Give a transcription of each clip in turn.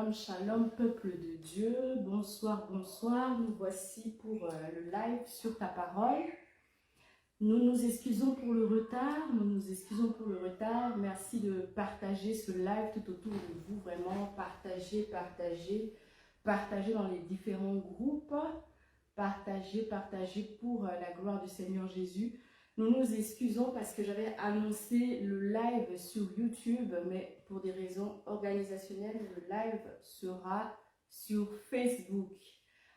Shalom, shalom, peuple de Dieu. Bonsoir, bonsoir. Nous voici pour le live sur ta parole. Nous nous excusons pour le retard. Merci de partager ce live tout autour de vous. Vraiment, partagez dans les différents groupes. Partagez pour la gloire du Seigneur Jésus. Nous nous excusons parce que j'avais annoncé le live sur YouTube, mais pour des raisons organisationnelles, le live sera sur Facebook.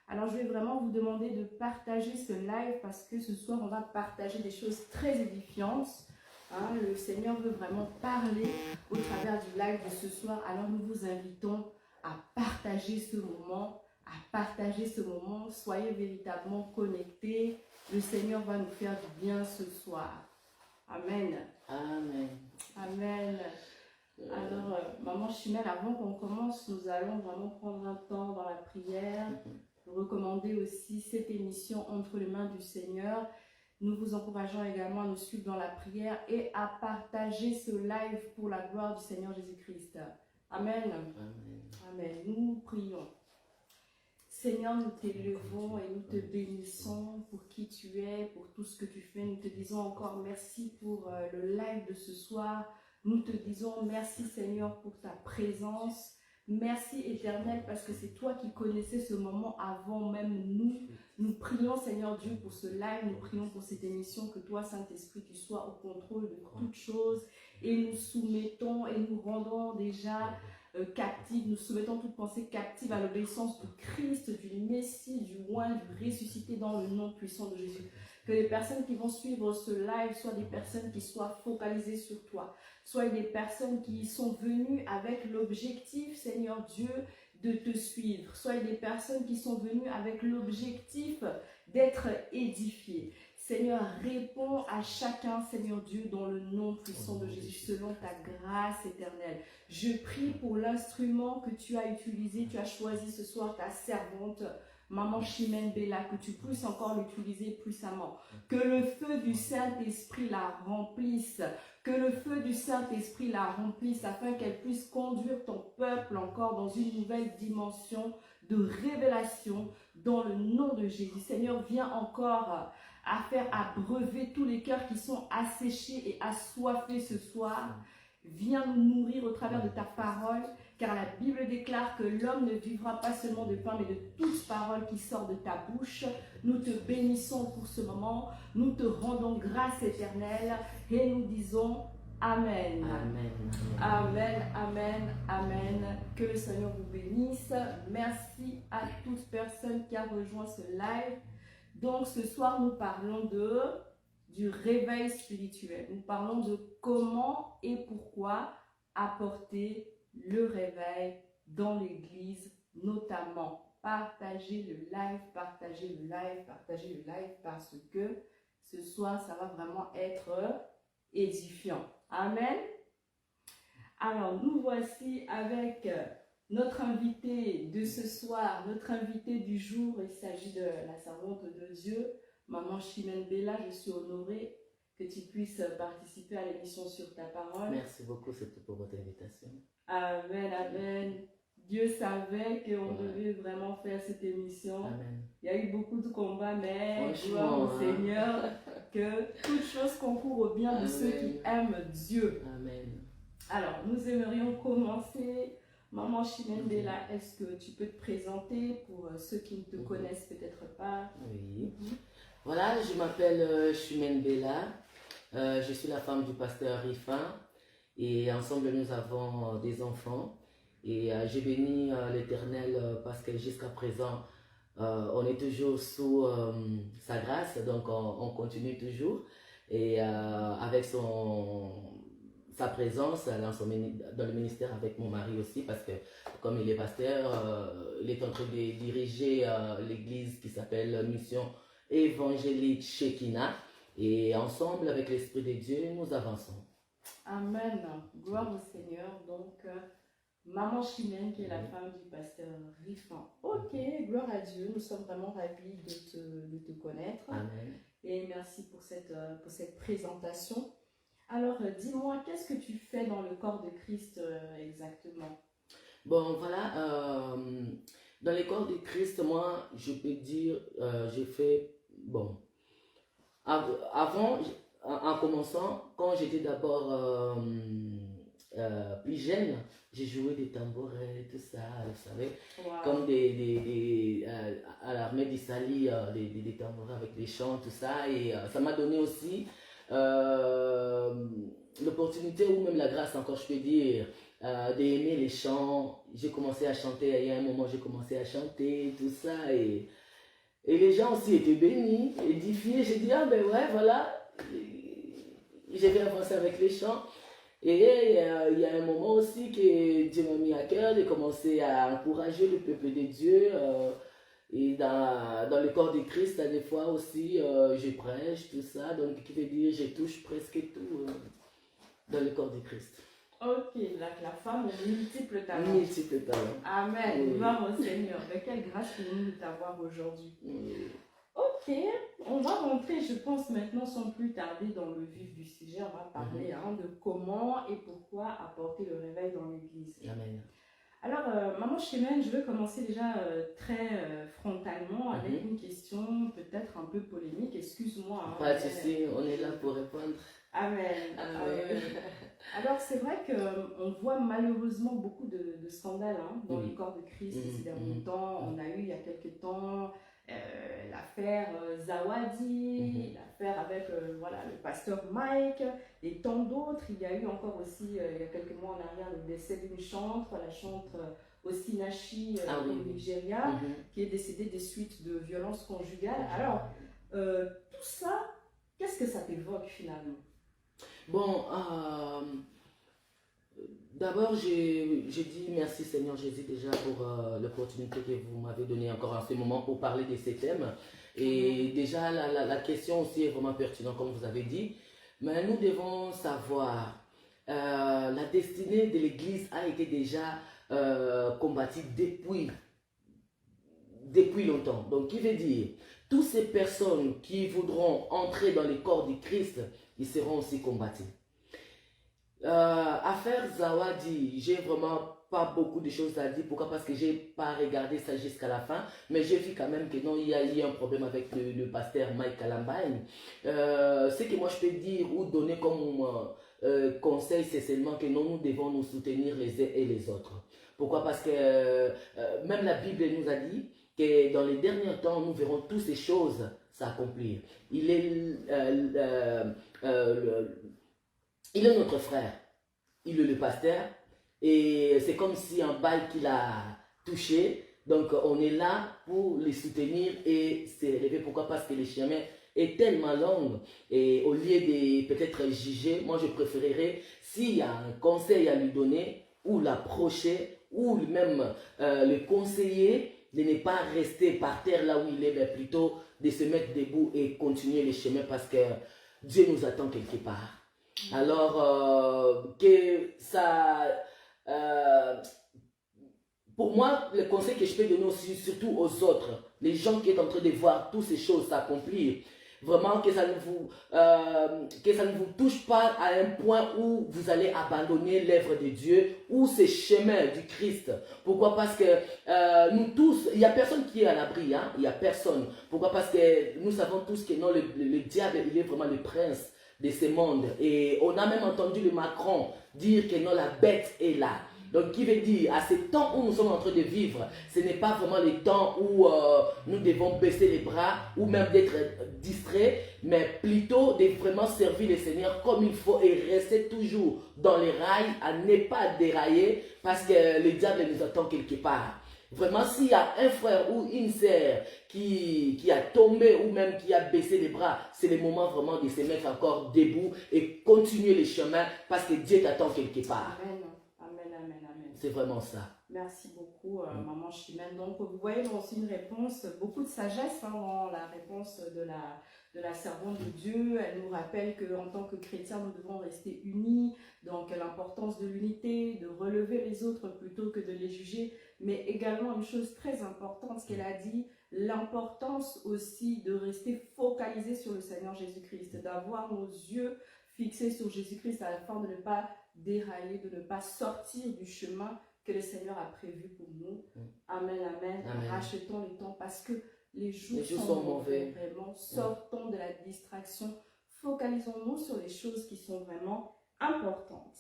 Alors, je vais vraiment vous demander de partager ce live parce que ce soir, on va partager des choses très édifiantes. Le Seigneur veut vraiment parler au travers du live de ce soir. Alors, nous vous invitons à partager ce moment, Soyez véritablement connectés. Le Seigneur va nous faire du bien ce soir. Amen. Amen. Amen. Alors, Maman Chimène, avant qu'on commence, nous allons vraiment prendre un temps dans la prière. Recommander aussi cette émission entre les mains du Seigneur. Nous vous encourageons également à nous suivre dans la prière et à partager ce live pour la gloire du Seigneur Jésus-Christ. Amen. Amen. Amen. Nous prions. Seigneur, nous t'élevons et nous te bénissons pour qui tu es, pour tout ce que tu fais. Nous te disons encore merci pour le live de ce soir. Nous te disons merci Seigneur pour ta présence. Merci Éternel parce que c'est toi qui connaissais ce moment avant même nous. Nous prions Seigneur Dieu pour ce live, nous prions pour cette émission, que toi Saint-Esprit tu sois au contrôle de toutes choses et nous soumettons et nous rendons déjà captifs, nous soumettons toute pensée captive à l'obéissance du Christ, du Messie, du Roi, du ressuscité dans le nom puissant de Jésus. Que les personnes qui vont suivre ce live soient des personnes qui soient focalisées sur toi, soient des personnes qui sont venues avec l'objectif, Seigneur Dieu, de te suivre, soient des personnes qui sont venues avec l'objectif d'être édifiées. Seigneur, réponds à chacun, Seigneur Dieu, dans le nom puissant de Jésus, selon ta grâce éternelle. Je prie pour l'instrument que tu as utilisé, tu as choisi ce soir ta servante, Maman Chimène Bella, que tu puisses encore l'utiliser puissamment. Que le feu du Saint-Esprit la remplisse. Que le feu du Saint-Esprit la remplisse afin qu'elle puisse conduire ton peuple encore dans une nouvelle dimension de révélation dans le nom de Jésus. Seigneur, viens encore à faire abreuver tous les cœurs qui sont asséchés et assoiffés ce soir. Viens nous nourrir au travers de ta parole, car la Bible déclare que l'homme ne vivra pas seulement de pain, mais de toute parole qui sort de ta bouche. Nous te bénissons pour ce moment, nous te rendons grâce éternelle et nous disons Amen. Amen. Amen, amen, amen. Que le Seigneur vous bénisse. Merci à toute personne qui a rejoint ce live. Donc ce soir, nous parlons du réveil spirituel. Nous parlons de comment et pourquoi apporter le réveil dans l'église, notamment. Partagez le live parce que ce soir, ça va vraiment être édifiant. Amen. Alors, nous voici avec notre invité de ce soir, notre invité du jour. Il s'agit de la servante de Dieu, Maman Chimène Bella. Je suis honorée que tu puisses participer à l'émission sur ta parole. Merci beaucoup pour votre invitation. Amen, amen. Dieu savait qu'on devait vraiment faire cette émission. Amen. Il y a eu beaucoup de combats, mais gloire au Seigneur, que toute chose concourt au bien de ceux qui aiment Dieu. Amen. Alors, nous aimerions commencer. Maman Chimène Bella, est-ce que tu peux te présenter pour ceux qui ne te connaissent peut-être pas? Oui. Voilà, je m'appelle Chimène Bella. Je suis la femme du pasteur Rifin et ensemble nous avons des enfants. Et j'ai béni l'Éternel parce que jusqu'à présent, on est toujours sous sa grâce, donc on continue toujours. Et avec sa présence dans le ministère avec mon mari aussi, parce que comme il est pasteur, il est en train de diriger l'église qui s'appelle Mission Évangélique Shekinah. Et ensemble, avec l'Esprit de Dieu, nous avançons. Amen. Gloire au Seigneur. Donc, Maman Chimène, qui est la femme du pasteur Rifin. Ok, gloire à Dieu. Nous sommes vraiment ravis de te connaître. Amen. Et merci pour cette présentation. Alors, dis-moi, qu'est-ce que tu fais dans le corps de Christ exactement? Bon, voilà, dans les corps du Christ, moi, je peux dire, j'ai fait, bon, avant, en commençant, quand j'étais d'abord plus jeune, j'ai joué des tambourets, tout ça, vous savez, comme Wow. à l'armée d'Italie, des tambourets avec des chants, tout ça, et ça m'a donné aussi euh, l'opportunité, ou même la grâce encore, je peux dire, d'aimer les chants. J'ai commencé à chanter, il y a un moment, j'ai commencé à chanter, tout ça, et les gens aussi étaient bénis, édifiés. J'ai dit, ah ben ouais, voilà, j'ai fait avancer avec les chants. Et il y a un moment aussi que Dieu m'a mis à cœur de commencer à encourager le peuple de Dieu. Et dans le corps de Christ, des fois aussi, je prêche, tout ça. Donc, qui veut dire, je touche presque tout dans le corps de Christ. Ok, la femme aux multiples talents. Multiples talents. Amen. Oui. Gloire au Seigneur. Mais quelle grâce pour nous de t'avoir aujourd'hui. Oui. Ok, on va rentrer, je pense, maintenant, sans plus tarder, dans le vif du sujet. On va parler de comment et pourquoi apporter le réveil dans l'église. Amen. Alors, Maman Chimène, je vais commencer déjà très frontalement avec une question peut-être un peu polémique. Excuse-moi. Pas de souci, on est là pour répondre. Amen. Amen. Alors, c'est vrai qu'on voit malheureusement beaucoup de scandales dans le corps de Christ ces derniers temps. On a eu il y a quelques temps l'affaire Zawadi, l'affaire avec voilà, le pasteur Mike et tant d'autres. Il y a eu encore aussi, il y a quelques mois en arrière, le décès d'une chantre, la chantre aussi Nashi au Nigeria, qui est décédée des suites de violences conjugales. Alors, tout ça, qu'est-ce que ça t'évoque finalement? Bon, d'abord, je dis merci Seigneur Jésus déjà pour l'opportunité que vous m'avez donnée encore en ce moment pour parler de ces thèmes. Et déjà, la question aussi est vraiment pertinente, comme vous avez dit. Mais nous devons savoir, la destinée de l'Église a été déjà combattue depuis longtemps. Donc, qui veut dire, toutes ces personnes qui voudront entrer dans le corps du Christ, ils seront aussi combattus. Affaire Zawadi, j'ai vraiment pas beaucoup de choses à dire. Pourquoi? Parce que j'ai pas regardé ça jusqu'à la fin. Mais j'ai vu quand même que non, il y a eu un problème avec le pasteur Mike Kalambay. Ce que moi je peux dire ou donner comme conseil, c'est seulement que non, nous devons nous soutenir les uns et les autres. Pourquoi? Parce que même la Bible nous a dit que dans les derniers temps, nous verrons toutes ces choses s'accomplir. Il est notre frère, il est le pasteur, et c'est comme si un bail qu'il a touché. Donc on est là pour les soutenir et s'élever. Pourquoi? Parce que le chemin est tellement long, et au lieu de peut-être juger, moi je préférerais, s'il y a un conseil à lui donner, ou l'approcher, ou même le conseiller, de ne pas rester par terre là où il est, mais plutôt de se mettre debout et continuer le chemin, parce que Dieu nous attend quelque part. Alors, que ça... pour moi, le conseil que je peux donner aussi, surtout aux autres, les gens qui sont en train de voir toutes ces choses s'accomplir, vraiment que ça ne vous touche pas à un point où vous allez abandonner l'œuvre de Dieu ou ces chemins du Christ. Pourquoi? Parce que nous tous, il n'y a personne qui est à l'abri, hein? Il n'y a personne. Pourquoi? Parce que nous savons tous que non, le diable, il est vraiment le prince de ce monde. Et on a même entendu le Macron dire que non, la bête est là. Donc, qui veut dire, à ce temps où nous sommes en train de vivre, ce n'est pas vraiment le temps où nous devons baisser les bras ou même d'être distraits, mais plutôt de vraiment servir le Seigneur comme il faut et rester toujours dans les rails, à ne pas dérailler, parce que le diable nous attend quelque part. Vraiment, s'il y a un frère ou une sœur qui a tombé ou même qui a baissé les bras, c'est le moment vraiment de se mettre encore debout et continuer le chemin, parce que Dieu t'attend quelque part. Amen. Amen, amen, amen. C'est vraiment ça. Merci beaucoup, Maman Chimène. Donc, vous voyez, dans une réponse, beaucoup de sagesse dans la réponse de la servante de Dieu. Elle nous rappelle qu'en tant que chrétiens, nous devons rester unis. Donc, l'importance de l'unité, de relever les autres plutôt que de les juger. Mais également, une chose très importante, ce qu'elle a dit, l'importance aussi de rester focalisé sur le Seigneur Jésus-Christ, d'avoir nos yeux fixés sur Jésus-Christ afin de ne pas dérailler, de ne pas sortir du chemin que le Seigneur a prévu pour nous. Amen, amen. Amen. Rachetons le temps parce que les jours, Les jours sont sont mauvais. Vraiment, sortons de la distraction. Focalisons-nous sur les choses qui sont vraiment importantes.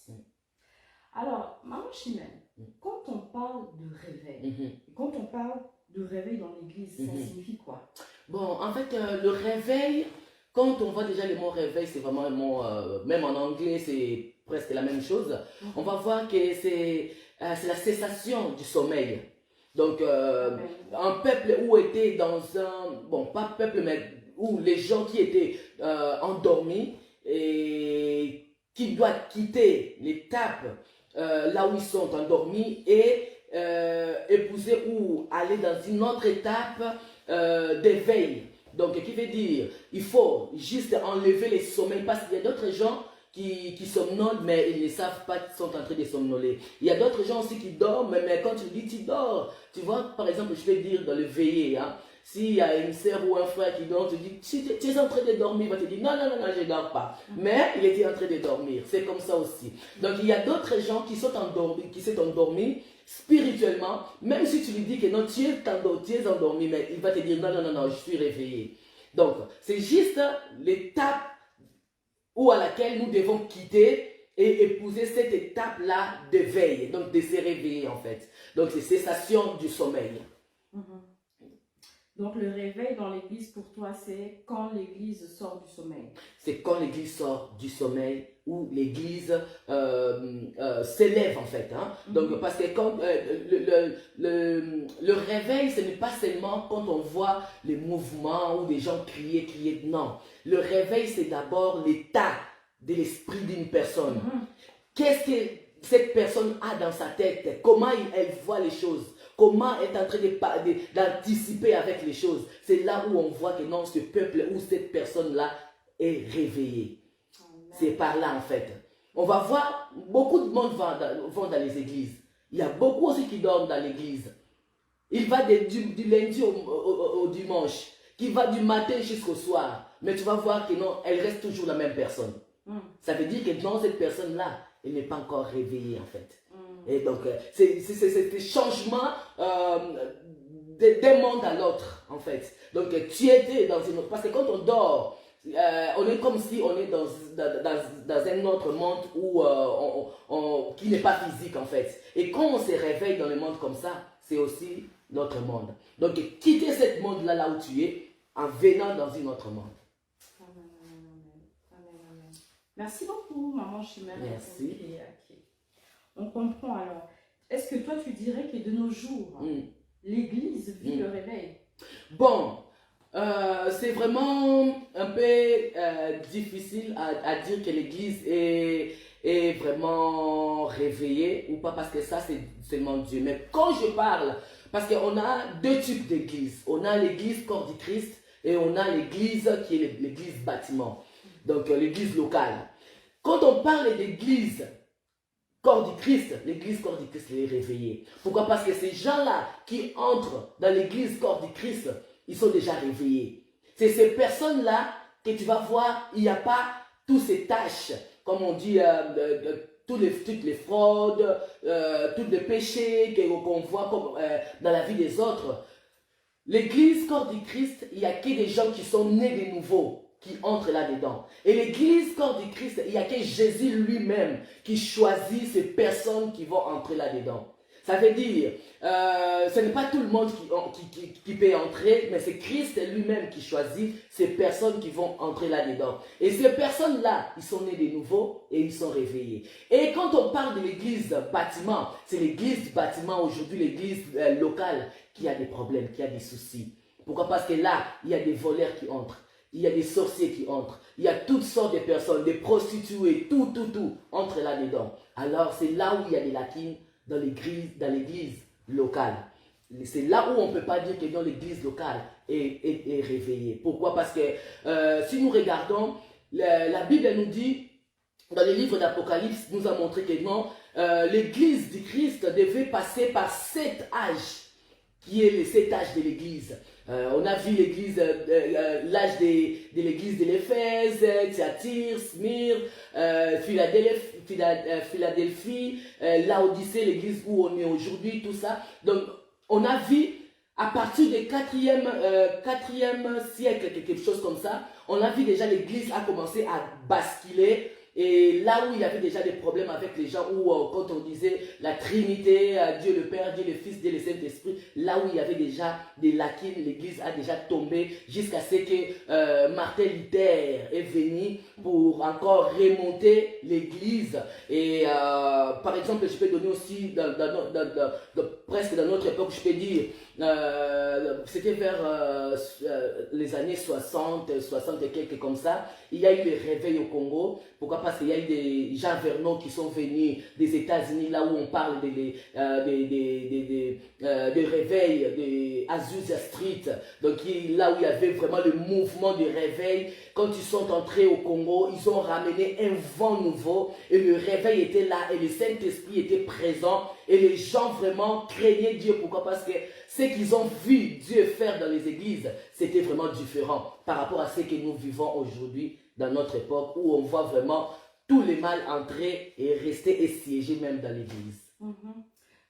Alors, Maman Chimène, quand on parle de réveil, quand on parle de réveil dans l'église, ça signifie quoi? Bon, en fait, le réveil, quand on voit déjà le mot réveil, c'est vraiment un mot, même en anglais, c'est presque la même chose. On va voir que c'est la cessation du sommeil. Donc, un peuple où était dans un, bon, pas peuple, mais où les gens qui étaient endormis et qui doivent quitter l'étape là où ils sont endormis et épouser ou aller dans une autre étape d'éveil. Donc, qui veut dire, il faut juste enlever les sommeils parce qu'il y a d'autres gens qui somnolent, mais ils ne savent pas qu'ils sont en train de somnoler. Il y a d'autres gens aussi qui dorment, mais quand tu dis tu dors, tu vois, par exemple, je vais dire dans le veillé, hein, s'il y a une sœur ou un frère qui dort, tu dis, tu es en train de dormir, il va te dire, non, je ne dors pas. Mais il était en train de dormir, c'est comme ça aussi. Donc, il y a d'autres gens qui sont endormis spirituellement, même si tu lui dis que non, tu es endormi, mais il va te dire, non, je suis réveillé. Donc, c'est juste l'étape ou à laquelle nous devons quitter et épouser cette étape-là de veille, donc de se réveiller en fait. Donc c'est cessation du sommeil. Donc le réveil dans l'église pour toi, c'est quand l'église sort du sommeil. C'est quand l'église sort du sommeil ou l'église s'élève en fait. Hein? Donc parce que quand, le réveil, ce n'est pas seulement quand on voit les mouvements ou des gens crier, non. Le réveil, c'est d'abord l'état de l'esprit d'une personne. Qu'est-ce que cette personne a dans sa tête? Comment elle voit les choses? Comment elle est en train d'anticiper avec les choses? C'est là où on voit que non, ce peuple ou cette personne-là est réveillée. C'est par là en fait. On va voir, beaucoup de monde vont dans les églises. Il y a beaucoup aussi qui dorment dans l'église. Il va du lundi au dimanche, qui va du matin jusqu'au soir. Mais tu vas voir que non, elle reste toujours la même personne. Ça veut dire que non, cette personne-là, elle n'est pas encore réveillée en fait. Et donc, c'est des changements d'un monde à l'autre, en fait. Donc, tu étais dans une autre... Parce que quand on dort, on est comme si on est dans un autre monde qui n'est pas physique, en fait. Et quand on se réveille dans le monde comme ça, c'est aussi notre monde. Donc, quitter ce monde-là, là où tu es, en venant dans un autre monde. Merci beaucoup, Maman Chimène. Merci. On comprend alors. Est-ce que toi, tu dirais que de nos jours, l'Église vit le réveil? Bon, c'est vraiment un peu difficile à dire que l'Église est vraiment réveillée ou pas, parce que ça, c'est seulement Dieu. Mais quand je parle, parce qu'on a deux types d'églises. On a l'Église corps du Christ et on a l'Église qui est l'Église bâtiment. Donc, l'Église locale. Quand on parle d'Église corps du Christ, l'église corps du Christ est réveillée. Pourquoi? Parce que ces gens-là qui entrent dans l'église corps du Christ, ils sont déjà réveillés. C'est ces personnes-là que tu vas voir, il n'y a pas toutes ces tâches, comme on dit, toutes les fraudes, tous les péchés qu'on voit dans la vie des autres. L'église corps du Christ, il n'y a que des gens qui sont nés de nouveau qui entrent là-dedans. Et l'église corps du Christ, il n'y a que Jésus lui-même qui choisit ces personnes qui vont entrer là-dedans. Ça veut dire, ce n'est pas tout le monde qui peut entrer, mais c'est Christ lui-même qui choisit ces personnes qui vont entrer là-dedans. Et ces personnes-là, ils sont nés de nouveau et ils sont réveillés. Et quand on parle de l'église bâtiment, c'est l'église bâtiment aujourd'hui, l'église locale, qui a des problèmes, qui a des soucis. Pourquoi? Parce que là, il y a des voleurs qui entrent. Il y a des sorciers qui entrent. Il y a toutes sortes de personnes, des prostituées, tout entre là-dedans. Alors, c'est là où il y a des lacunes dans l'église locale. C'est là où on ne peut pas dire que dans l'église locale est réveillée. Pourquoi? Parce que si nous regardons, la Bible nous dit, dans le livre d'Apocalypse, nous a montré que non, l'église du Christ devait passer par 7 âges, qui est les 7 âges de l'église. On a vu l'église, l'âge de l'église de l'Éphèse, Thyatire, Smyrne, Philadelphie, Laodicée, l'église où on est aujourd'hui, tout ça. Donc, on a vu à partir du 4e siècle, quelque chose comme ça, on a vu déjà l'église a commencé à basculer. Et là où il y avait déjà des problèmes avec les gens, où quand on disait la Trinité, Dieu le Père, Dieu le Fils, Dieu le Saint-Esprit, là où il y avait déjà des lacunes, l'église a déjà tombé jusqu'à ce que Martin Luther est venu pour encore remonter l'église. Et par exemple, je peux donner aussi, presque dans notre époque, je peux dire, c'était vers les années 60, 60 et quelques comme ça, il y a eu le réveil au Congo. Pourquoi? Parce qu'il y a eu des Jean Vernon qui sont venus des États-Unis, là où on parle des réveils de Azusa Street. Donc là où il y avait vraiment le mouvement de réveil. Quand ils sont entrés au Congo, ils ont ramené un vent nouveau et le réveil était là et le Saint-Esprit était présent et les gens vraiment craignaient Dieu. Pourquoi? Parce que ce qu'ils ont vu Dieu faire dans les églises, c'était vraiment différent par rapport à ce que nous vivons aujourd'hui dans notre époque où on voit vraiment tous les mal entrer et rester et siéger même dans l'église.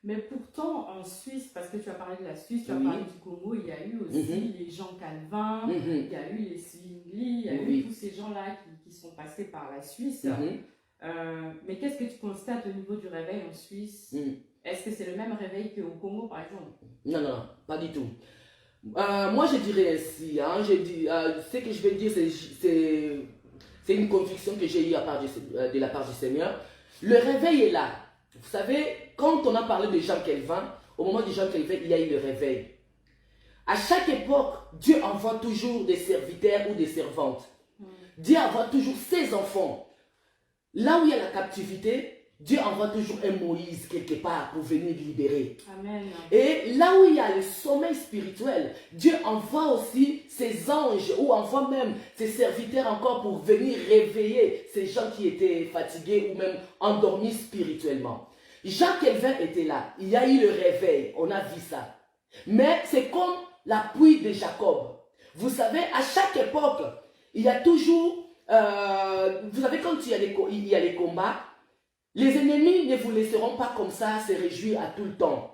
Mais pourtant, en Suisse, parce que tu as parlé de la Suisse, tu as parlé du Congo, il y a eu aussi les Jean Calvin, il y a eu les Zwingli, il y a eu tous ces gens-là qui sont passés par la Suisse. Mais qu'est-ce que tu constates au niveau du réveil en Suisse? Est-ce que c'est le même réveil qu'au Congo, par exemple? Non, non, pas du tout. Moi, je dirais ainsi, hein, ce que je vais dire, c'est une conviction que j'ai eue de la part du Seigneur. Le réveil est là. Vous savez, quand on a parlé de Jean Calvin, au moment de Jean Calvin, il y a eu le réveil. À chaque époque, Dieu envoie toujours des serviteurs ou des servantes. Dieu envoie toujours ses enfants. Là où il y a la captivité, Dieu envoie toujours un Moïse quelque part pour venir libérer. Amen. Et là où il y a le sommeil spirituel, Dieu envoie aussi ses anges ou envoie même ses serviteurs encore pour venir réveiller ces gens qui étaient fatigués ou même endormis spirituellement. Jean Calvin était là. Il y a eu le réveil. On a vu ça. Mais c'est comme la pluie de Jacob. Vous savez, à chaque époque, il y a toujours... vous savez, quand il y a les combats, les ennemis ne vous laisseront pas comme ça se réjouir à tout le temps.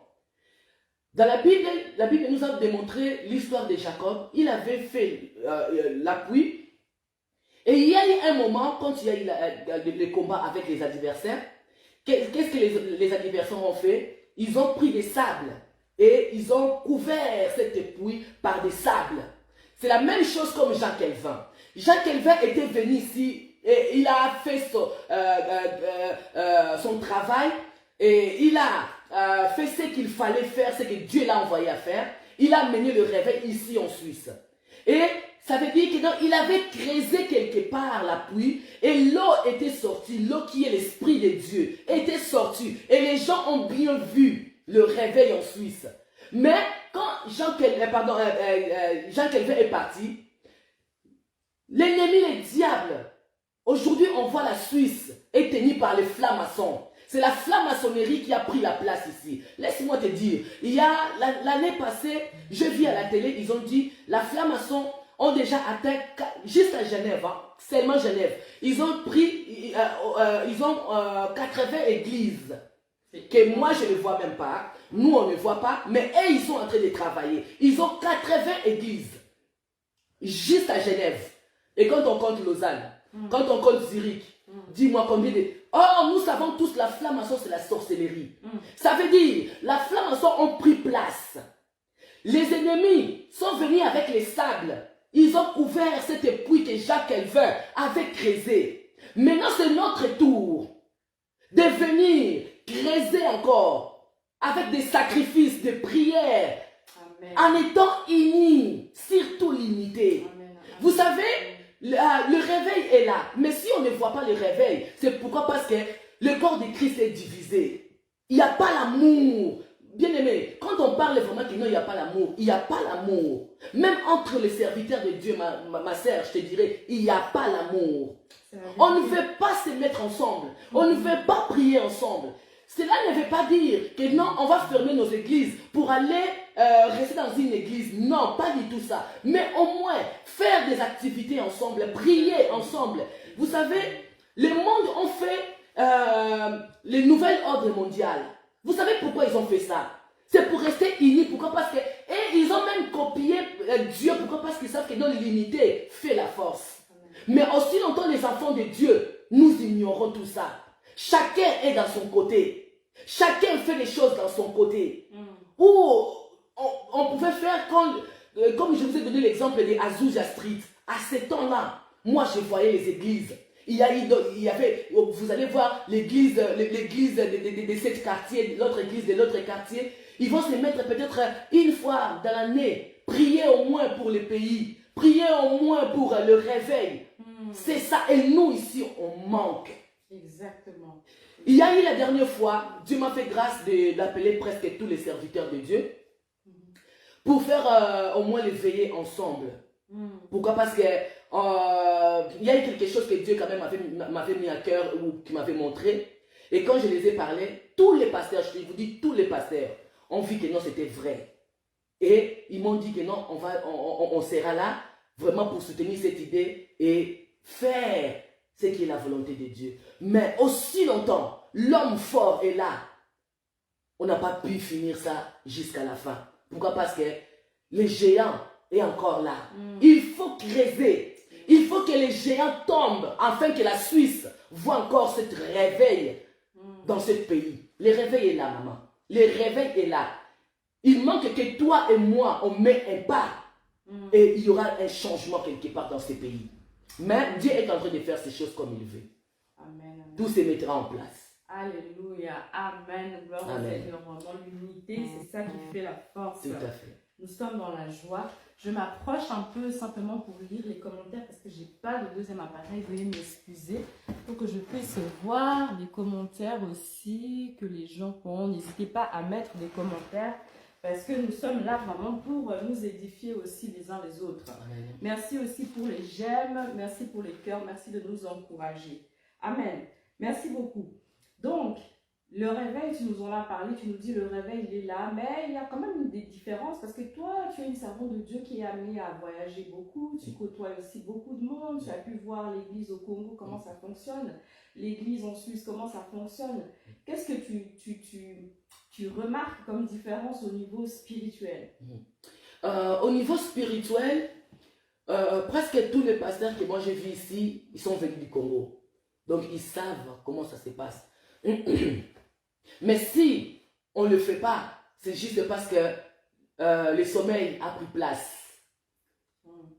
Dans la Bible nous a démontré l'histoire de Jacob. Il avait fait l'appui. Et il y a eu un moment, quand il y a eu les combats avec les adversaires, qu'est-ce que les adversaires ont fait? Ils ont pris des sables et ils ont couvert cette pluie par des sables. C'est la même chose comme Jean Calvin. Jean Calvin était venu ici. Et il a fait son travail et il a fait ce qu'il fallait faire, ce que Dieu l'a envoyé à faire. Il a mené le réveil ici en Suisse. Et ça veut dire qu'il avait creusé quelque part la pluie et l'eau était sortie, l'eau qui est l'Esprit de Dieu était sortie. Et les gens ont bien vu le réveil en Suisse. Mais quand Jean Calvin est parti, l'ennemi, le diable, aujourd'hui, on voit la Suisse est tenue par les francs-maçons. C'est la franc-maçonnerie qui a pris la place ici. Laisse-moi te dire, il y a l'année passée, je vis à la télé, ils ont dit, la franc-maçon ont déjà atteint, juste à Genève, hein, seulement Genève, ils ont pris, 80 églises, que moi je ne vois même pas, nous on ne voit pas, mais eux ils sont en train de travailler. Ils ont 80 églises, juste à Genève. Et quand on compte Lausanne, quand on compte Zurich, dis-moi combien de... Oh, nous savons tous, la franc-maçon, c'est la sorcellerie. Ça veut dire, la franc-maçon ont pris place. Les ennemis sont venus avec les sables. Ils ont couvert cette pluie que Jean Calvin avait creusée. Maintenant, c'est notre tour de venir creuser encore avec des sacrifices, des prières, Amen. En étant unis, surtout l'unité. Vous savez, le réveil est là, mais si on ne voit pas le réveil, c'est pourquoi? Parce que le corps de Christ est divisé. Il n'y a pas l'amour. Bien aimé, quand on parle vraiment qu'il n'y a pas l'amour, il n'y a pas l'amour. Même entre les serviteurs de Dieu, ma sœur, je te dirais, il n'y a pas l'amour. On ne veut pas se mettre ensemble. On ne veut pas prier ensemble. Cela ne veut pas dire que non, on va fermer nos églises pour aller rester dans une église. Non, pas du tout ça. Mais au moins, faire des activités ensemble, prier ensemble. Vous savez, les mondes ont fait les nouvelles ordres mondiales. Vous savez pourquoi ils ont fait ça? C'est pour rester unis. Pourquoi? Parce que, et ils ont même copié Dieu. Pourquoi? Parce qu'ils savent que dans l'unité fait la force. Mais aussi longtemps les enfants de Dieu, nous ignorons tout ça. Chacun est dans son côté. Chacun fait les choses dans son côté. Ou on pouvait faire comme je vous ai donné l'exemple des Azusa Street. À ce temps-là, moi je voyais les églises. Il y avait, vous allez voir l'église de ce quartier, l'autre église de l'autre quartier. Ils vont se mettre peut-être une fois dans l'année, prier au moins pour le pays, prier au moins pour le réveil. C'est ça. Et nous ici, on manque. Exactement. Il y a eu la dernière fois, Dieu m'a fait grâce d'appeler presque tous les serviteurs de Dieu pour faire au moins les veiller ensemble. Pourquoi? Parce que il y a eu quelque chose que Dieu quand même m'avait mis à cœur ou qui m'avait montré. Et quand je les ai parlé, tous les pasteurs, je vous dis tous les pasteurs, ont vu que non, c'était vrai. Et ils m'ont dit que non, on sera là vraiment pour soutenir cette idée et faire ce qui est la volonté de Dieu. Mais aussi longtemps, l'homme fort est là. On n'a pas pu finir ça jusqu'à la fin. Pourquoi? Parce que les géants est encore là. Il faut creuser. Il faut que les géants tombent afin que la Suisse voit encore ce réveil dans ce pays. Le réveil est là, maman. Le réveil est là. Il manque que toi et moi, on met un pas. Et il y aura un changement quelque part dans ce pays. Mais Dieu est en train de faire ces choses comme il veut. Amen, amen. Tout se mettra en place. Alléluia. Amen. Gloire au Seigneur. Vraiment, l'unité, c'est ça qui fait la force. Tout à fait. Nous sommes dans la joie. Je m'approche un peu simplement pour lire les commentaires parce que je n'ai pas de deuxième appareil. Veuillez m'excuser pour que je puisse voir les commentaires aussi que les gens font. N'hésitez pas à mettre des commentaires parce que nous sommes là vraiment pour nous édifier aussi les uns les autres. Amen. Merci aussi pour les j'aime, merci pour les cœurs, merci de nous encourager. Amen. Merci beaucoup. Donc, le réveil, tu nous en as parlé, tu nous dis le réveil, il est là, mais il y a quand même des différences parce que toi, tu es une servante de Dieu qui est amenée à voyager beaucoup, tu côtoies aussi beaucoup de monde, tu as pu voir l'église au Congo, comment ça fonctionne, l'église en Suisse, comment ça fonctionne. Qu'est-ce que tu remarques comme différence au niveau spirituel? Au niveau spirituel, presque tous les pasteurs que moi j'ai vus ici, ils sont venus du Congo. Donc ils savent comment ça se passe. Mais si on ne le fait pas, c'est juste parce que le sommeil a pris place.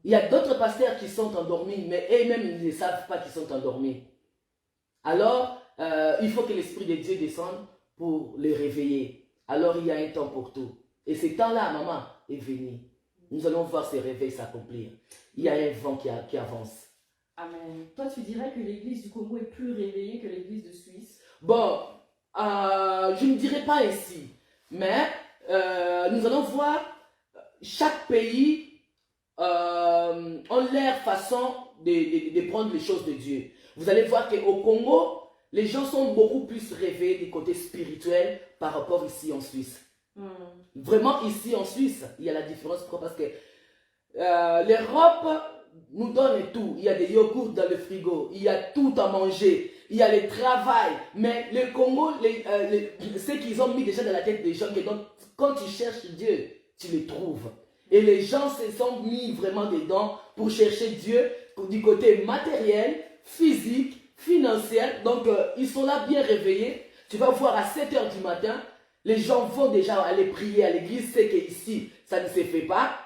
Il y a d'autres pasteurs qui sont endormis, mais eux-mêmes ils ne savent pas qu'ils sont endormis. Alors, il faut que l'Esprit de Dieu descende pour les réveiller. Alors, il y a un temps pour tout. Et ce temps-là, maman, est venu. Nous allons voir ces réveils s'accomplir. Il y a un vent qui avance. Amen. Toi, tu dirais que l'église du Congo est plus réveillée que l'église de Suisse? Bon, je ne dirais pas ainsi. Mais nous allons voir chaque pays ont leur façon de prendre les choses de Dieu. Vous allez voir qu'au Congo, les gens sont beaucoup plus réveillés du côté spirituel par rapport ici en Suisse. Vraiment, ici en Suisse, il y a la différence. Pourquoi? Parce que l'Europe nous donne tout. Il y a des yogourts dans le frigo, il y a tout à manger, il y a le travail. Mais le Congo, ce qu'ils ont mis déjà dans la tête des gens, que donc, quand tu cherches Dieu, tu le trouves. Et les gens se sont mis vraiment dedans pour chercher Dieu du côté matériel, physique, financier. Donc, ils sont là bien réveillés. Tu vas voir à 7 h du matin, les gens vont déjà aller prier à l'église. C'est qu'ici, ça ne se fait pas.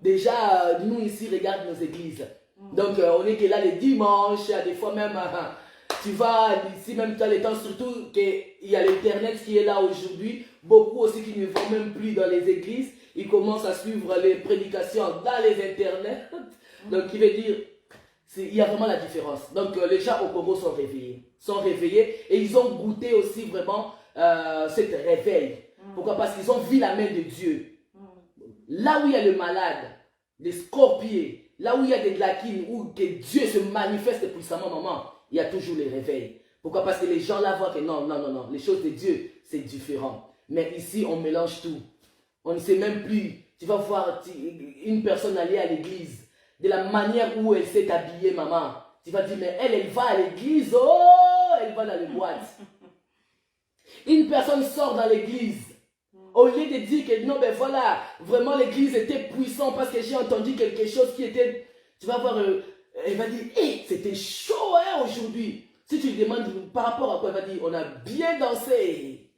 Déjà, nous ici, regarde nos églises. Donc, on est que là les dimanches, des fois même, tu vas ici même, tu as le temps, surtout qu'il y a l'Internet qui est là aujourd'hui. Beaucoup aussi qui ne vont même plus dans les églises. Ils commencent à suivre les prédications dans les Internets. Donc, il veut dire, il y a vraiment la différence. Donc, les gens au Congo sont réveillés et ils ont goûté aussi vraiment cet réveil. Pourquoi? Parce qu'ils ont vu la main de Dieu. Là où il y a le malade, les scorpions, là où il y a des glaquines, où que Dieu se manifeste puissamment, maman, il y a toujours les réveils. Pourquoi? Parce que les gens là voient que non, les choses de Dieu, c'est différent. Mais ici, on mélange tout. On ne sait même plus. Tu vas voir une personne aller à l'église. De la manière où elle s'est habillée, maman. Tu vas dire, mais elle va à l'église. Oh, elle va dans les boîtes. Une personne sort dans l'église. Au lieu de dire que non, ben voilà, vraiment l'église était puissante parce que j'ai entendu quelque chose qui était... Tu vas voir, elle va dire, hé, c'était chaud hein, aujourd'hui. Si tu lui demandes par rapport à quoi, elle va dire, on a bien dansé.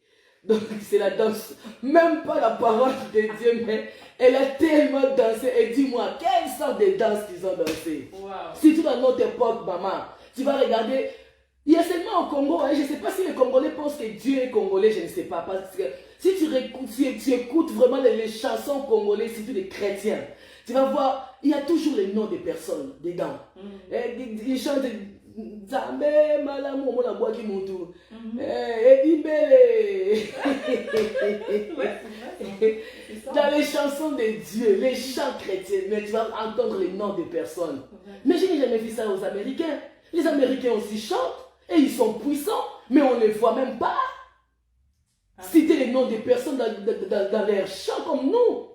Donc c'est la danse, même pas la parole de Dieu, mais elle a tellement dansé. Et dis-moi, quelle sorte de danse qu'ils ont dansé. Wow. Surtout dans notre époque, maman, tu vas regarder, il y a seulement au Congo, hein, je ne sais pas si les Congolais pensent que Dieu est congolais, je ne sais pas. Parce que si tu écoutes vraiment les chansons congolaises, surtout les chrétiens, tu vas voir, il y a toujours les noms des personnes dedans. Ils chantent Zambé, Malamu, Mona Boaki Moutou, Edibele. Dans les chansons de Dieu, les chants chrétiens, mais tu vas entendre les noms des personnes. Mais je n'ai jamais vu ça aux Américains. Les Américains aussi chantent et ils sont puissants, mais on ne les voit même pas. Citer les noms des personnes dans leurs chants comme nous.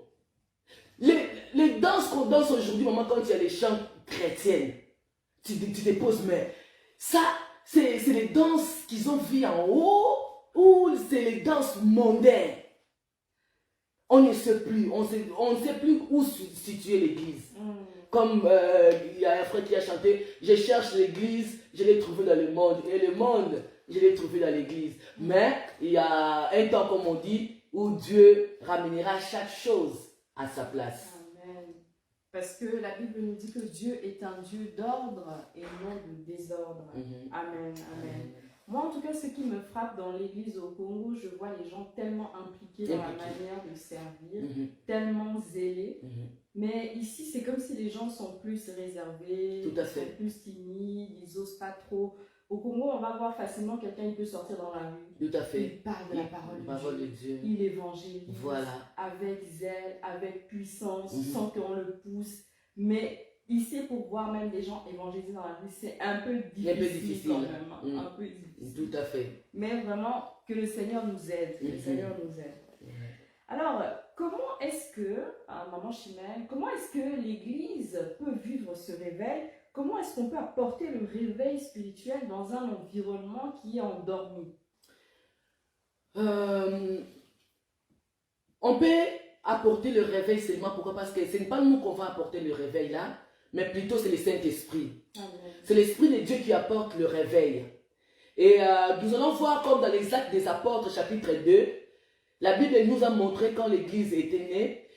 Les danses qu'on danse aujourd'hui, maman, quand il y a les chants chrétiennes, tu te poses, mais ça, c'est les danses qu'ils ont vues en haut ou c'est les danses mondaines? On ne sait plus, on ne sait plus où situer l'église. Comme il y a un frère qui a chanté, je cherche l'église, je l'ai trouvé dans le monde. Et le monde, je l'ai trouvé dans l'église. Mais il y a un temps, comme on dit, où Dieu ramènera chaque chose à sa place. Amen. Parce que la Bible nous dit que Dieu est un Dieu d'ordre et non de désordre. Amen, amen. Moi, en tout cas, ce qui me frappe dans l'église au Congo, je vois les gens tellement impliqués dans la manière de servir, tellement zélés. Mais ici, c'est comme si les gens sont plus réservés, Tout à fait. sont plus timides, ils n'osent pas trop. Au Congo, on va voir facilement quelqu'un, il peut sortir dans la rue. Tout à fait. Il parle de la parole de Dieu. Il évangélise avec zèle, avec puissance, sans qu'on le pousse. Mais ici, pour voir même des gens évangéliser dans la rue, c'est un peu difficile quand même. Un peu difficile. Tout à fait. Mais vraiment, que le Seigneur nous aide. Que le Seigneur nous aide. Alors, comment est-ce que, Maman Chimène, comment est-ce que l'Église peut vivre ce réveil? Comment est-ce qu'on peut apporter le réveil spirituel dans un environnement qui est endormi? On peut apporter le réveil seulement, pourquoi? Parce que ce n'est pas nous qu'on va apporter le réveil là, mais plutôt c'est le Saint-Esprit. C'est l'Esprit de Dieu qui apporte le réveil. Et nous allons voir comme dans les Actes des Apôtres chapitre 2, la Bible nous a montré quand l'Église était née,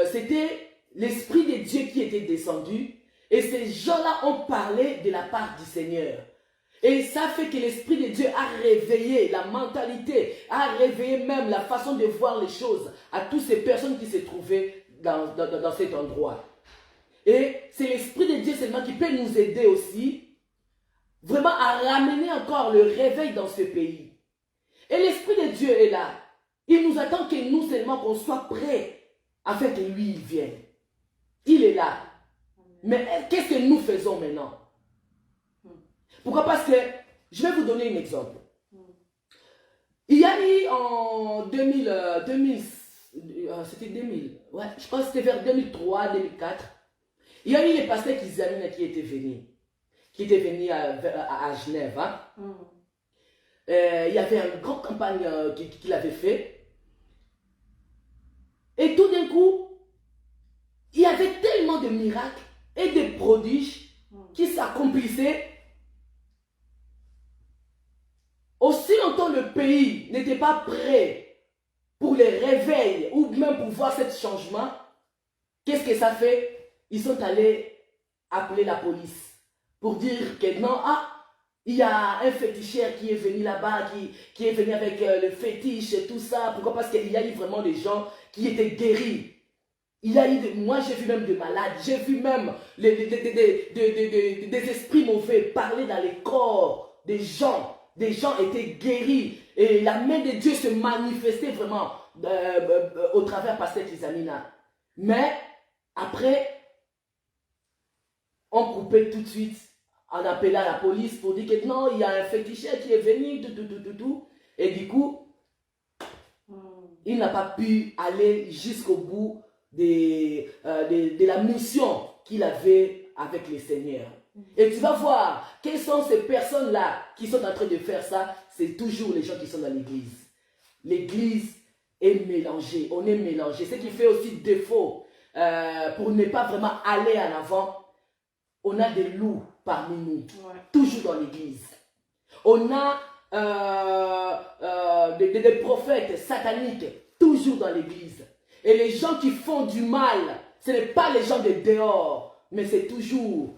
c'était l'Esprit de Dieu qui était descendu et ces gens-là ont parlé de la part du Seigneur. Et ça fait que l'Esprit de Dieu a réveillé la mentalité, a réveillé même la façon de voir les choses à toutes ces personnes qui se trouvaient dans cet endroit. Et c'est l'Esprit de Dieu seulement qui peut nous aider aussi vraiment à ramener encore le réveil dans ce pays. Et l'Esprit de Dieu est là. Il nous attend que nous seulement qu'on soit prêts afin que lui il vienne. Il est là. Mais qu'est-ce que nous faisons maintenant? Pourquoi? Parce que, je vais vous donner un exemple. Il y a eu en 2000, c'était 2000, ouais, je pense que c'était vers 2003, 2004, il y a eu les pasteurs Kizamina qui étaient venus à Genève. Hein. Il y avait une grande campagne qu'il avait fait. Et tout d'un coup, il y avait tellement de miracles et de prodiges qui s'accomplissaient. Aussi longtemps le pays n'était pas prêt pour les réveils ou même pour voir ce changement, qu'est-ce que ça fait? Ils sont allés appeler la police pour dire que non, il y a un féticheur qui est venu là-bas, qui est venu avec le fétiche et tout ça. Pourquoi? Parce qu'il y a eu vraiment des gens qui étaient guéris. Il y a eu, moi j'ai vu même des malades, j'ai vu même des esprits mauvais parler dans les corps des gens. Des gens étaient guéris et la main de Dieu se manifestait vraiment au travers Pasteur Kizamina. Mais après, on coupait tout de suite en appelant la police pour dire que non, il y a un féticheur qui est venu, tout. Et du coup, il n'a pas pu aller jusqu'au bout de la mission qu'il avait avec le Seigneur. Et tu vas voir, quelles sont ces personnes-là qui sont en train de faire ça? C'est toujours les gens qui sont dans l'église. L'église est mélangée, on est mélangé. Ce qui fait aussi défaut pour ne pas vraiment aller en avant. On a des loups parmi nous, toujours dans l'église. On a des prophètes sataniques, toujours dans l'église. Et les gens qui font du mal, ce n'est pas les gens de dehors, mais c'est toujours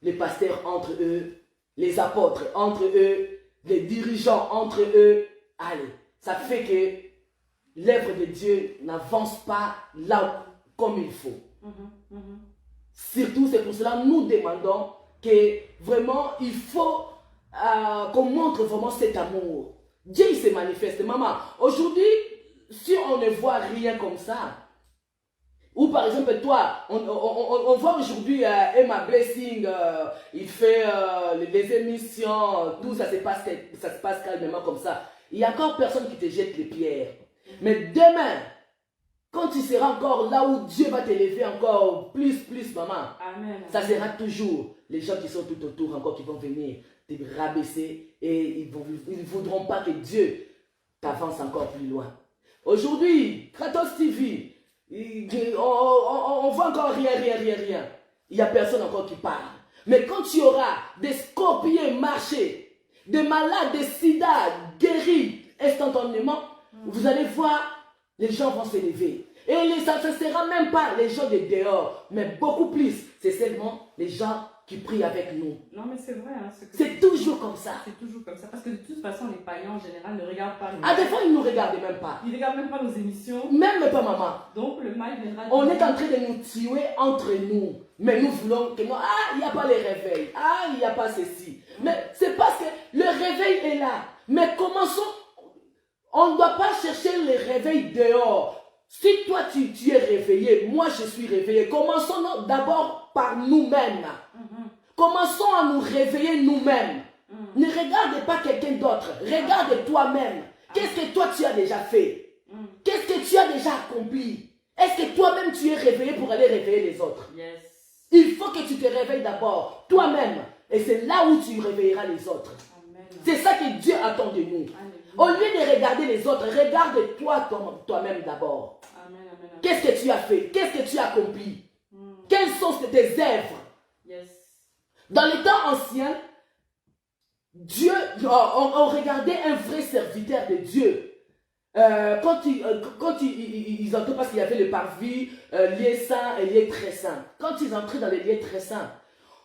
les pasteurs entre eux, les apôtres entre eux, les dirigeants entre eux. Allez, ça fait que l'œuvre de Dieu n'avance pas là comme il faut. Surtout, c'est pour cela que nous demandons que vraiment, il faut qu'on montre vraiment cet amour. Dieu, il se manifeste. Maman, aujourd'hui, si on ne voit rien comme ça, ou par exemple, toi, on voit aujourd'hui Emma Blessing, il fait les émissions, tout ça se passe calmement comme ça. Il n'y a encore personne qui te jette les pierres. Mais demain, quand tu seras encore là où Dieu va t'élever encore plus, maman, Amen. Ça sera toujours les gens qui sont tout autour encore qui vont venir te rabaisser et ils ne voudront pas que Dieu t'avance encore plus loin. Aujourd'hui, Kratos TV, on voit encore rien. Il n'y a personne encore qui parle. Mais quand tu auras des scorpions marcher, des malades, des sida guéris instantanément, vous allez voir, les gens vont s'élever. Et ça ne sera même pas les gens de dehors, mais beaucoup plus, c'est seulement les gens qui prient avec nous. Non, mais c'est vrai. Hein, c'est toujours comme ça. C'est toujours comme ça. Parce que de toute façon, les païens en général ne regardent pas. À des fois, ils ne nous regardent même pas. Ils ne regardent même pas nos émissions. Même pas maman. Donc le mal viendra. On est en train de nous tuer entre nous. Mais nous voulons que non, il n'y a pas les réveils. Il n'y a pas ceci. Mais c'est parce que le réveil est là. Mais commençons. On ne doit pas chercher le réveil dehors. Si toi tu es réveillé, moi je suis réveillé. Commençons d'abord par nous-mêmes. Commençons à nous réveiller nous-mêmes. Ne regarde pas quelqu'un d'autre. Regarde toi-même. Qu'est-ce que toi tu as déjà fait? Qu'est-ce que tu as déjà accompli? Est-ce que toi-même tu es réveillé pour aller réveiller les autres? Yes. Il faut que tu te réveilles d'abord, toi-même. Et c'est là où tu réveilleras les autres. C'est ça que Dieu attend de nous. Au lieu de regarder les autres, regarde-toi toi-même d'abord. Qu'est-ce que tu as fait? Qu'est-ce que tu as accompli? Quelles sont tes œuvres? Dans les temps anciens, Dieu, on regardait un vrai serviteur de Dieu. Quand ils entraient, parce qu'il y avait le parvis, lié saint et lié très saint. Quand ils entraient dans les lieux très saints,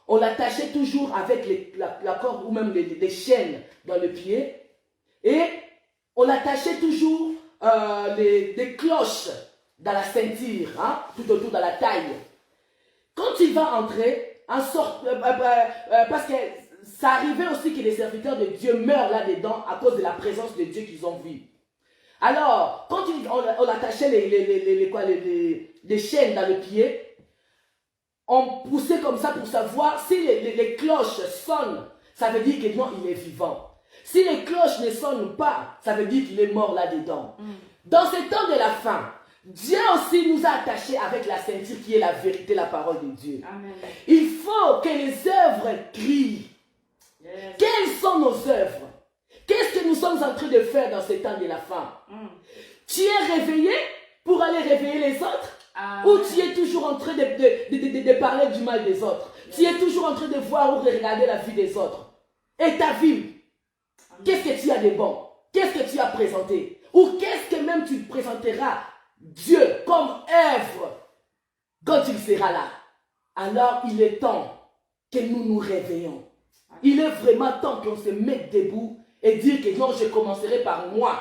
on l'attachait toujours avec la corde ou même des chaînes dans le pied. Et on attachait toujours des cloches dans la ceinture, hein, tout autour de la taille. Quand il va entrer, parce que ça arrivait aussi que les serviteurs de Dieu meurent là-dedans à cause de la présence de Dieu qu'ils ont vue. Alors, quand on attachait les chaînes dans le pied, on poussait comme ça pour savoir si les cloches sonnent, ça veut dire que non, il est vivant. Si les cloches ne sonnent pas, ça veut dire qu'il est mort là-dedans. Dans ce temps de la fin, Dieu aussi nous a attachés avec la ceinture qui est la vérité, la parole de Dieu. Amen. Il faut que les œuvres crient. Quelles sont nos œuvres? Qu'est-ce que nous sommes en train de faire dans ce temps de la fin? Tu es réveillé pour aller réveiller les autres? Ou tu es toujours en train de parler du mal des autres? Tu es toujours en train de voir ou de regarder la vie des autres? Et ta vie? Qu'est-ce que tu as de bon? Qu'est-ce que tu as présenté? Ou qu'est-ce que même tu présenteras Dieu comme œuvre quand il sera là? Alors il est temps que nous nous réveillons. Il est vraiment temps qu'on se mette debout et dire que non, je commencerai par moi.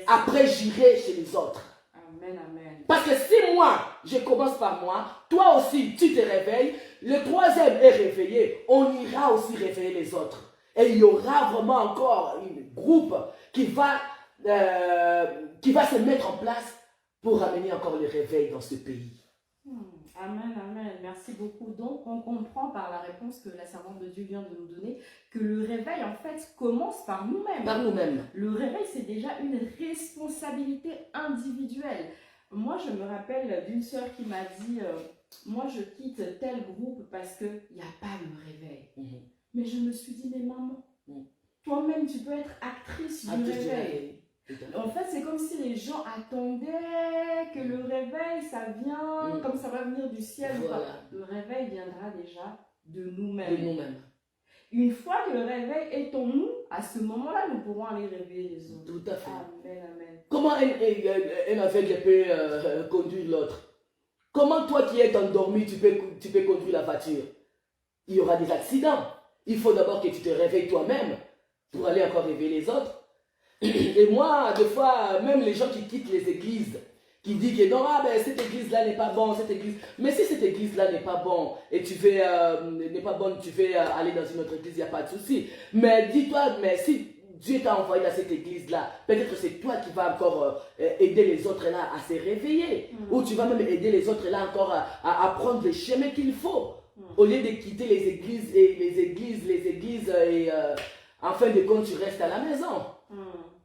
Après j'irai chez les autres. Amen, amen. Parce que si moi, je commence par moi, toi aussi, tu te réveilles, le troisième est réveillé, on ira aussi réveiller les autres. Et il y aura vraiment encore un groupe qui va se mettre en place pour amener encore le réveil dans ce pays. Amen, amen. Amen. Merci beaucoup. Donc, on comprend par la réponse que la servante de Dieu vient de nous donner que le réveil, en fait, commence par nous-mêmes. Par nous-mêmes. Le réveil, c'est déjà une responsabilité individuelle. Moi, je me rappelle d'une sœur qui m'a dit, moi, je quitte tel groupe parce qu'il n'y a pas le réveil. Mais je me suis dit, mais maman, toi-même, tu peux être actrice du réveil. En fait, c'est comme si les gens attendaient que le réveil, ça vient, comme ça va venir du ciel. Voilà. Le réveil viendra déjà de nous-mêmes. De nous-mêmes. Une fois que le réveil est en nous, à ce moment-là, nous pourrons aller réveiller les autres. Tout à fait. Amen, amen. Comment un aveugle peut conduire l'autre? Comment toi qui es endormi, tu peux conduire la voiture? Il y aura des accidents. Il faut d'abord que tu te réveilles toi-même pour aller encore réveiller les autres. Et moi, des fois, même les gens qui quittent les églises, qui disent que non, ben, cette église-là n'est pas bonne, cette église. Mais si cette église-là n'est pas bonne et tu veux, n'est pas bonne, tu veux aller dans une autre église, il n'y a pas de souci. Mais dis-toi, mais si Dieu t'a envoyé à cette église-là, peut-être que c'est toi qui vas encore aider les autres là à se réveiller. Ou tu vas même aider les autres là encore à prendre le chemin qu'il faut. Au lieu de quitter les églises et en fin de compte, tu restes à la maison.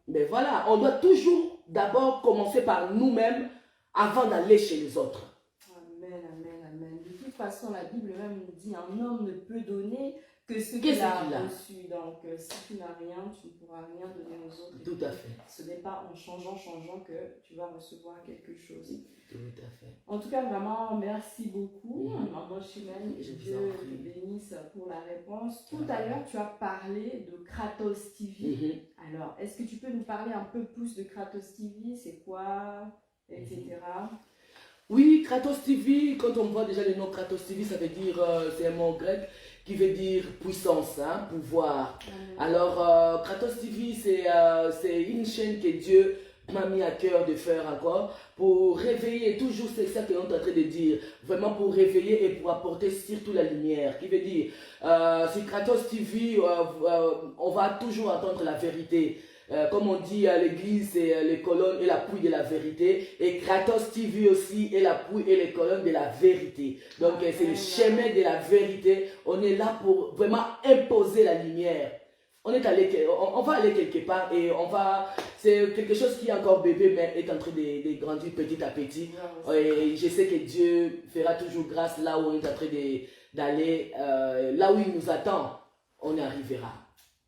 Mais voilà, on doit toujours d'abord commencer par nous-mêmes avant d'aller chez les autres. Amen, amen, amen. De toute façon, la Bible même nous dit un homme ne peut donner que ce qu'il a reçu. Donc, si tu n'as rien, tu ne pourras rien donner aux autres. Tout à fait. Ce n'est pas en changeant que tu vas recevoir quelque chose. Tout à fait. En tout cas, vraiment, merci beaucoup, Maman Chimène. Dieu te bénisse pour la réponse. Tout à l'heure, tu as parlé de Kratos TV. Alors, est-ce que tu peux nous parler un peu plus de Kratos TV? C'est quoi, etc. Oui, Kratos TV, quand on voit déjà le nom Kratos TV, ça veut dire, c'est un mot grec qui veut dire puissance, hein, pouvoir. Alors, Kratos TV, c'est une chaîne que Dieu m'a mis à cœur de faire encore pour réveiller, toujours c'est ça qu'on est en train de dire, vraiment pour réveiller et pour apporter surtout la lumière, qui veut dire, sur Kratos TV, on va toujours entendre la vérité. Comme on dit à l'église, c'est les colonnes et l'appui de la vérité. Et Kratos TV aussi est l'appui et les colonnes de la vérité. Donc c'est le chemin de la vérité. On est là pour vraiment imposer la lumière. On va aller quelque part et c'est quelque chose qui est encore bébé mais est en train de grandir petit à petit. Et je sais que Dieu fera toujours grâce là où on est en train d'aller, là où il nous attend, on y arrivera.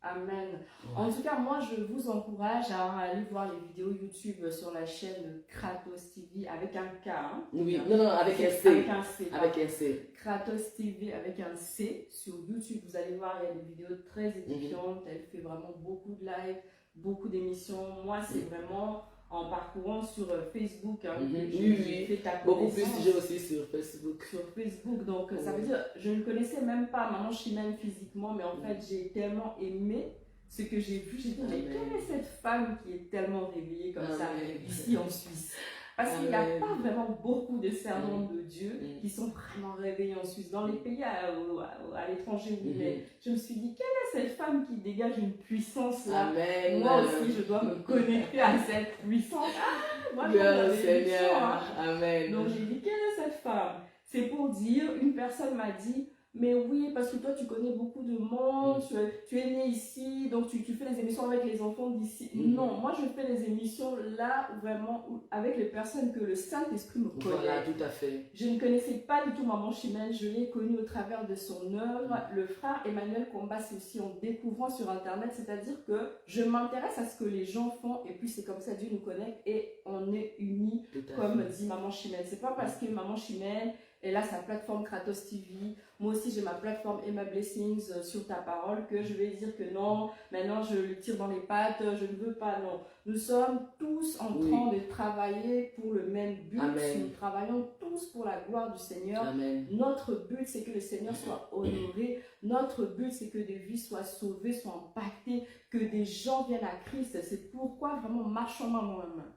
Amen. En tout cas, moi, je vous encourage à aller voir les vidéos YouTube sur la chaîne Kratos TV avec un K. Hein. Oui, non, avec un C. Avec un C. Avec un C. Kratos TV avec un C sur YouTube. Vous allez voir, il y a des vidéos très édifiantes. Elle fait vraiment beaucoup de live, beaucoup d'émissions. Moi, c'est vraiment en parcourant sur Facebook. Hein, j'ai fait ta connaissance. Beaucoup plus, j'ai aussi sur Facebook. Sur Facebook, donc ça veut dire, je ne connaissais même pas Maman Chimène physiquement, mais en fait, j'ai tellement aimé ce que j'ai vu. J'ai dit, mais quelle est cette femme qui est tellement réveillée comme ça ici en Suisse? Parce qu'il n'y a pas vraiment beaucoup de servants de Dieu qui sont vraiment réveillés en Suisse. Dans les pays à l'étranger où il est, je me suis dit, quelle est cette femme qui dégage une puissance là? Amen. Moi aussi, je dois me connecter à cette puissance. Moi, je Seigneur. Hein. Amen. Donc, j'ai dit, quelle est cette femme? C'est pour dire, une personne m'a dit, mais oui, parce que toi, tu connais beaucoup de monde, tu es né ici, donc tu fais les émissions avec les enfants d'ici. Non, moi, je fais les émissions là, vraiment, avec les personnes que le Saint-Esprit me connaît. Voilà, tout à fait. Je ne connaissais pas du tout Maman Chimène, je l'ai connue au travers de son œuvre. Le frère Emmanuel Combat, c'est aussi en découvrant sur Internet, c'est-à-dire que je m'intéresse à ce que les gens font, et puis c'est comme ça Dieu nous connecte, et on est unis, comme dit Maman Chimène. C'est pas parce que Maman Chimène, elle a sa plateforme Kratos TV, moi aussi j'ai ma plateforme Emma Blessings sur ta parole, que je vais dire que non, maintenant je le tire dans les pattes, je ne veux pas, non. Nous sommes tous en train de travailler pour le même but. Amen. Nous travaillons tous pour la gloire du Seigneur. Amen. Notre but, c'est que le Seigneur soit honoré. Notre but, c'est que des vies soient sauvées, soient impactées, que des gens viennent à Christ. C'est pourquoi vraiment marchons main dans la main.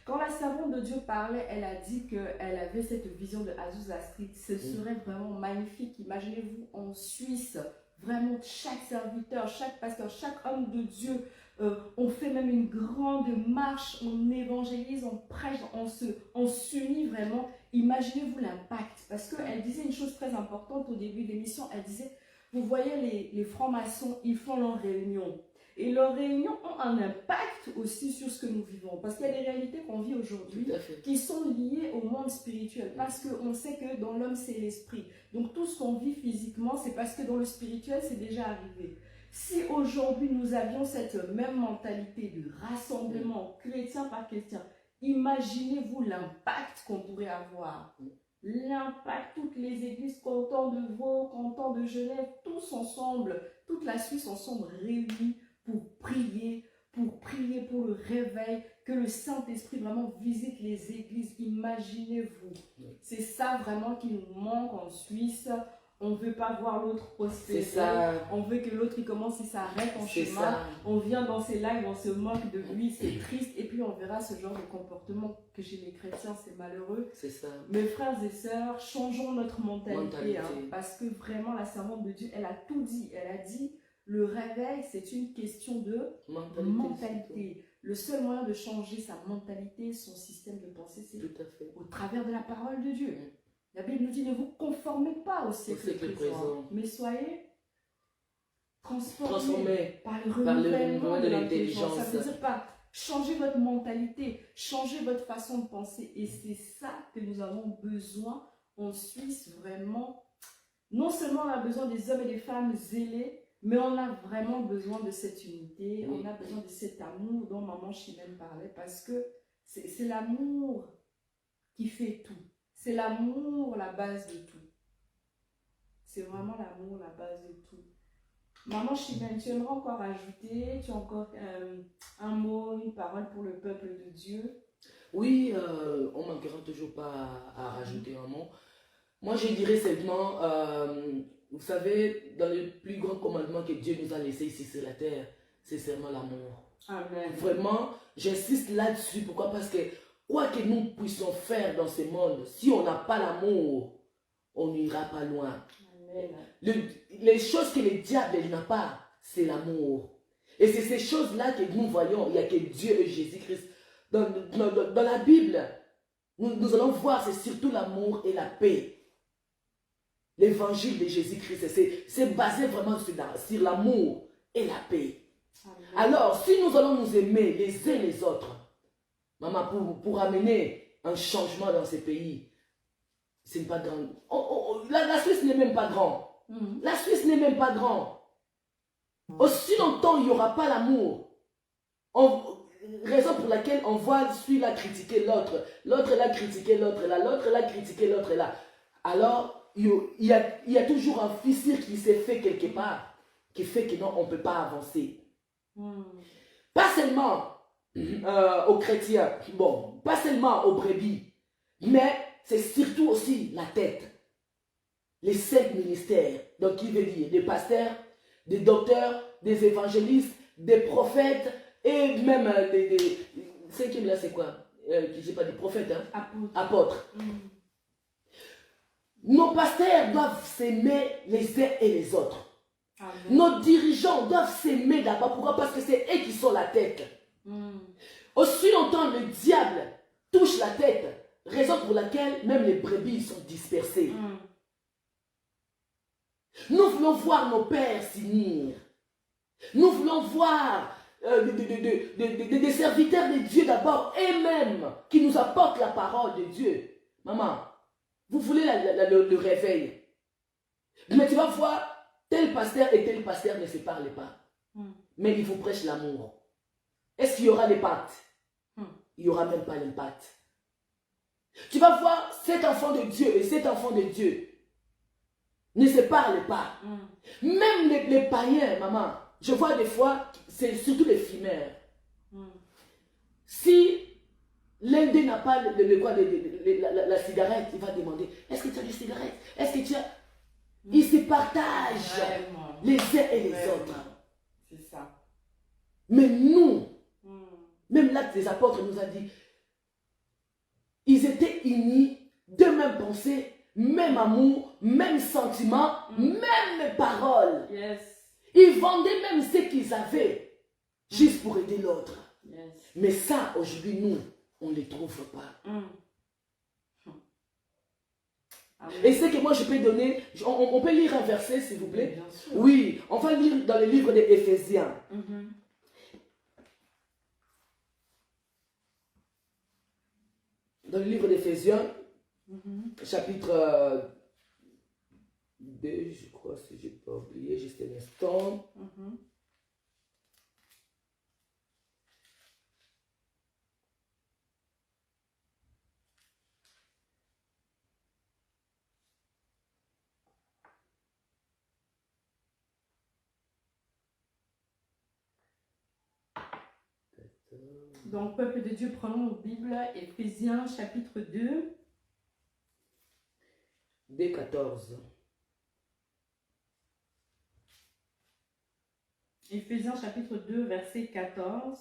Quand la servante de Dieu parlait, elle a dit qu'elle avait cette vision de Azusa Street. Ce serait vraiment magnifique. Imaginez-vous en Suisse, vraiment chaque serviteur, chaque pasteur, chaque homme de Dieu. On fait même une grande marche, on évangélise, on prêche, on s'unit vraiment. Imaginez-vous l'impact. Parce qu'elle disait une chose très importante au début de l'émission. Elle disait, vous voyez les francs-maçons, ils font leurs réunions. Et leurs réunions ont un impact aussi sur ce que nous vivons. Parce qu'il y a des réalités qu'on vit aujourd'hui qui sont liées au monde spirituel. Parce qu'on sait que dans l'homme, c'est l'esprit. Donc tout ce qu'on vit physiquement, c'est parce que dans le spirituel, c'est déjà arrivé. Si aujourd'hui, nous avions cette même mentalité de rassemblement chrétien par chrétien, imaginez-vous l'impact qu'on pourrait avoir. L'impact, toutes les églises, cantons de Vaud, cantons de Genève, tous ensemble, toute la Suisse ensemble réunis pour prier pour le réveil, que le Saint-Esprit vraiment visite les églises. Imaginez-vous. C'est ça vraiment qui nous manque en Suisse. On ne veut pas voir l'autre prospérer. On veut que l'autre il commence, il s'arrête en chemin. Ça. On vient dans ses lives, on se moque de lui, c'est triste. Et puis on verra ce genre de comportement que chez les chrétiens, c'est malheureux. C'est ça. Mes frères et sœurs, changeons notre mentalité. Hein, parce que vraiment, la servante de Dieu, elle a tout dit. Elle a dit, le réveil, c'est une question de mentalité. Le seul moyen de changer sa mentalité, son système de pensée, c'est au travers de la parole de Dieu. La Bible nous dit, ne vous conformez pas au siècle présent, mais soyez transformés par le renouvellement de l'intelligence. Ça veut dire pas changer votre mentalité, changer votre façon de penser. Et c'est ça que nous avons besoin en Suisse, vraiment. Non seulement on a besoin des hommes et des femmes zélés, mais on a vraiment besoin de cette unité, on a besoin de cet amour dont maman Chimène parlait, parce que c'est l'amour qui fait tout. C'est l'amour la base de tout. C'est vraiment l'amour la base de tout. Maman Chimène, tu aimerais encore ajouter, tu as encore un mot, une parole pour le peuple de Dieu? Oui, on ne manquera toujours pas à rajouter un mot. Moi, je dirais seulement, vous savez, dans le plus grand commandement que Dieu nous a laissé ici sur la terre, c'est seulement l'amour. Amen. Vraiment, j'insiste là-dessus. Pourquoi? Parce que quoi que nous puissions faire dans ce monde, si on n'a pas l'amour, on n'ira pas loin. Les choses que le diable n'a pas, c'est l'amour. Et c'est ces choses-là que nous voyons. Il n'y a que Dieu et Jésus-Christ. Dans la Bible, nous allons voir, c'est surtout l'amour et la paix. L'évangile de Jésus-Christ, c'est basé vraiment sur l'amour et la paix. Amen. Alors, si nous allons nous aimer les uns les autres, maman, pour amener un changement dans ces pays, c'est pas grand. La Suisse n'est même pas grand. La Suisse n'est même pas grand. Aussi longtemps il n'y aura pas l'amour. Raison pour laquelle on voit celui-là critiquer l'autre, l'autre là critiquer l'autre là, l'autre là critiquer l'autre là. Alors, il y a toujours un fissure qui s'est fait quelque part, qui fait que non, on ne peut pas avancer. Pas seulement aux chrétiens, bon, pas seulement aux brebis, mais c'est surtout aussi la tête. Les 5 ministères, donc qui veut dire des pasteurs, des docteurs, des évangélistes, des prophètes et même des 5e là c'est quoi? Je sais pas, des prophètes, hein? Apôtres. Nos pasteurs doivent s'aimer les uns et les autres. Amen. Nos dirigeants doivent s'aimer d'abord. Pourquoi? Parce que c'est eux qui sont la tête. Aussi longtemps le diable touche la tête, raison pour laquelle même les brebis sont dispersées. Nous voulons voir nos pères s'unir. Nous voulons voir des serviteurs de Dieu d'abord, eux-mêmes, qui nous apportent la parole de Dieu. Maman, vous voulez le réveil. Mais tu vas voir, tel pasteur et tel pasteur ne se parlent pas. Mais ils vous prêchent l'amour. Est-ce qu'il y aura l'impact? Il n'y aura même pas l'impact. Tu vas voir, cet enfant de Dieu et cet enfant de Dieu ne se parlent pas. Même les païens, maman, je vois des fois, c'est surtout les fumeurs. Si l'un d'eux n'a pas la cigarette, il va demander, est-ce que tu as des cigarettes? Est-ce que tu as... Ils se partagent les uns et les autres. C'est ça. Mais nous, même l'acte des apôtres nous a dit, ils étaient unis de même pensée, même amour, même sentiment, même paroles. Yes. Ils vendaient même ce qu'ils avaient, juste pour aider l'autre. Yes. Mais ça, aujourd'hui, nous, on ne les trouve pas. Et ce que moi je peux donner, on peut lire un verset s'il vous plaît? Bien sûr. Oui, on va lire dans le livre des Éphésiens. Dans le livre d'Éphésiens, chapitre 2, je crois, si je n'ai pas oublié, juste un instant. Donc, peuple de Dieu, prenons nos Bibles, Éphésiens chapitre 2. Dès 14. Éphésiens chapitre 2, verset 14.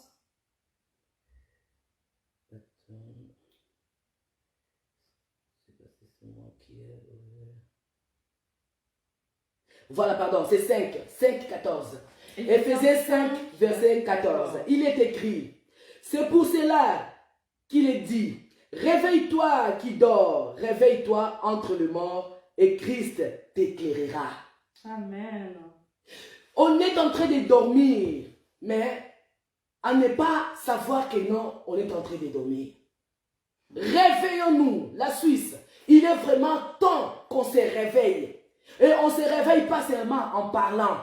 Voilà, pardon, c'est 5, 5, 14. Éphésiens 5, verset 14. Il est écrit, c'est pour cela qu'il est dit, réveille-toi qui dors, réveille-toi entre le mort et Christ t'éclairera. Amen. On est en train de dormir, mais à ne pas savoir que non, on est en train de dormir. Réveillons-nous, la Suisse. Il est vraiment temps qu'on se réveille. Et on ne se réveille pas seulement en parlant.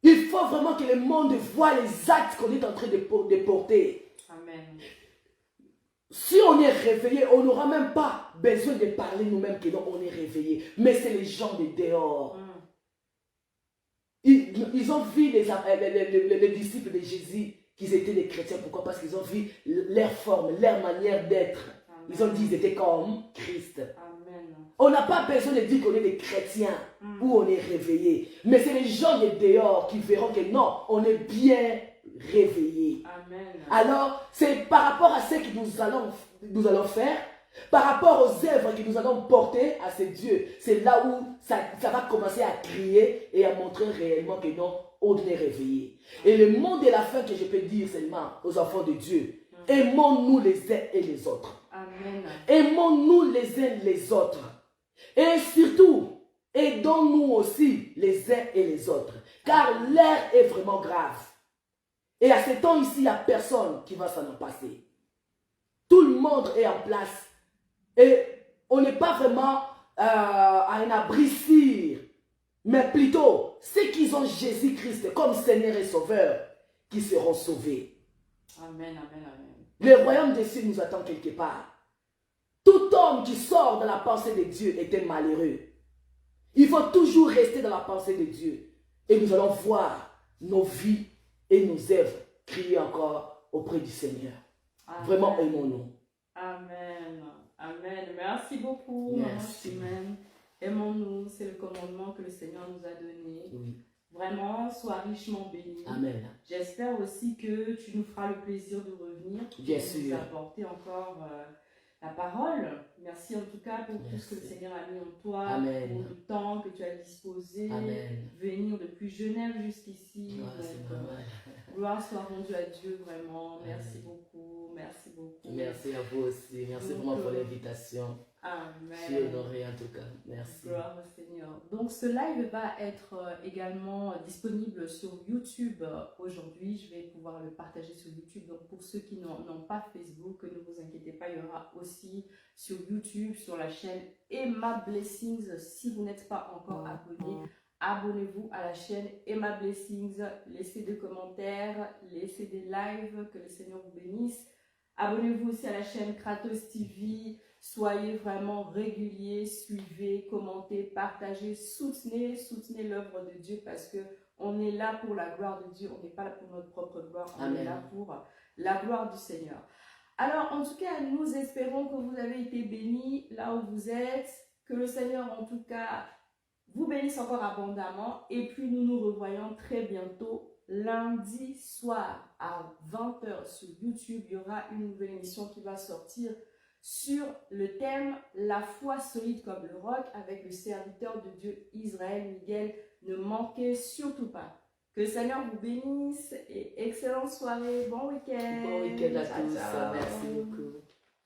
Il faut vraiment que le monde voit les actes qu'on est en train de porter. Amen. Si on est réveillé, on n'aura même pas besoin de parler nous-mêmes que non, on est réveillé. Mais c'est les gens de dehors. Ils ont vu les disciples de Jésus qu'ils étaient des chrétiens. Pourquoi? Parce qu'ils ont vu leur forme, leur manière d'être. Ils ont dit qu'ils étaient comme Christ. Amen. On n'a pas besoin de dire qu'on est des chrétiens ou on est réveillés. Mais c'est les gens de dehors qui verront que non, on est bien réveillés. Amen. Alors, c'est par rapport à ce que nous allons faire, par rapport aux œuvres que nous allons porter à ces dieux, c'est là où ça va commencer à crier et à montrer réellement que non, on est réveillé. Et le mot de la fin que je peux dire seulement aux enfants de Dieu, aimons-nous les uns et les autres. Amen. Aimons-nous les uns les autres. Et surtout, aidons-nous aussi les uns et les autres. Car l'air est vraiment grave. Et à ce temps ici, il n'y a personne qui va s'en en passer. Tout le monde est en place. Et on n'est pas vraiment à un abri sûr. Mais plutôt, ceux qui ont Jésus-Christ comme Seigneur et Sauveur, qui seront sauvés. Amen, amen, amen. Le royaume des cieux nous attend quelque part. Tout homme qui sort de la pensée de Dieu était malheureux. Il faut toujours rester dans la pensée de Dieu. Et nous allons voir nos vies et nos œuvres crier encore auprès du Seigneur. Amen. Vraiment, aimons-nous. Amen. Amen. Merci beaucoup, Merci. Maman Chimène. Aimons-nous, c'est le commandement que le Seigneur nous a donné. Oui. Vraiment, sois richement béni. Amen. J'espère aussi que tu nous feras le plaisir de revenir. Bien pour sûr. nous apporter encore la parole. Merci en tout cas pour tout ce que le Merci. Seigneur a mis en toi, Amen. pour le temps que tu as disposé, Amen. venir depuis Genève jusqu'ici. Ouais, c'est Donc, normal. gloire soit rendue à Dieu, vraiment. Merci Amen. beaucoup, merci beaucoup. Merci à vous aussi. Merci Donc, vraiment pour l'invitation. Je suis Amen. honoré en tout cas. Merci. Gloire au Seigneur. Donc ce live va être également disponible sur YouTube aujourd'hui. Je vais pouvoir le partager sur YouTube. Donc pour ceux qui n'ont pas Facebook, ne vous inquiétez pas, il y aura aussi sur YouTube, sur la chaîne Emma Blessings. Si vous n'êtes pas encore abonné, abonnez-vous à la chaîne Emma Blessings. Laissez des commentaires, laissez des lives, que le Seigneur vous bénisse. Abonnez-vous aussi à la chaîne Kratos TV. Soyez vraiment réguliers, suivez, commentez, partagez, soutenez l'œuvre de Dieu parce que on est là pour la gloire de Dieu, on n'est pas là pour notre propre gloire, on Amen. est là pour la gloire du Seigneur. Alors, en tout cas, nous espérons que vous avez été bénis là où vous êtes, que le Seigneur, en tout cas, vous bénisse encore abondamment et puis nous nous revoyons très bientôt lundi soir à 20 h sur YouTube. Il y aura une nouvelle émission qui va sortir sur le thème La foi solide comme le roc avec le serviteur de Dieu Israël Miguel. Ne manquez surtout pas. Que le Seigneur vous bénisse et excellente soirée. Bon week-end. Bon week-end à Ciao, tous. ciao. Merci beaucoup.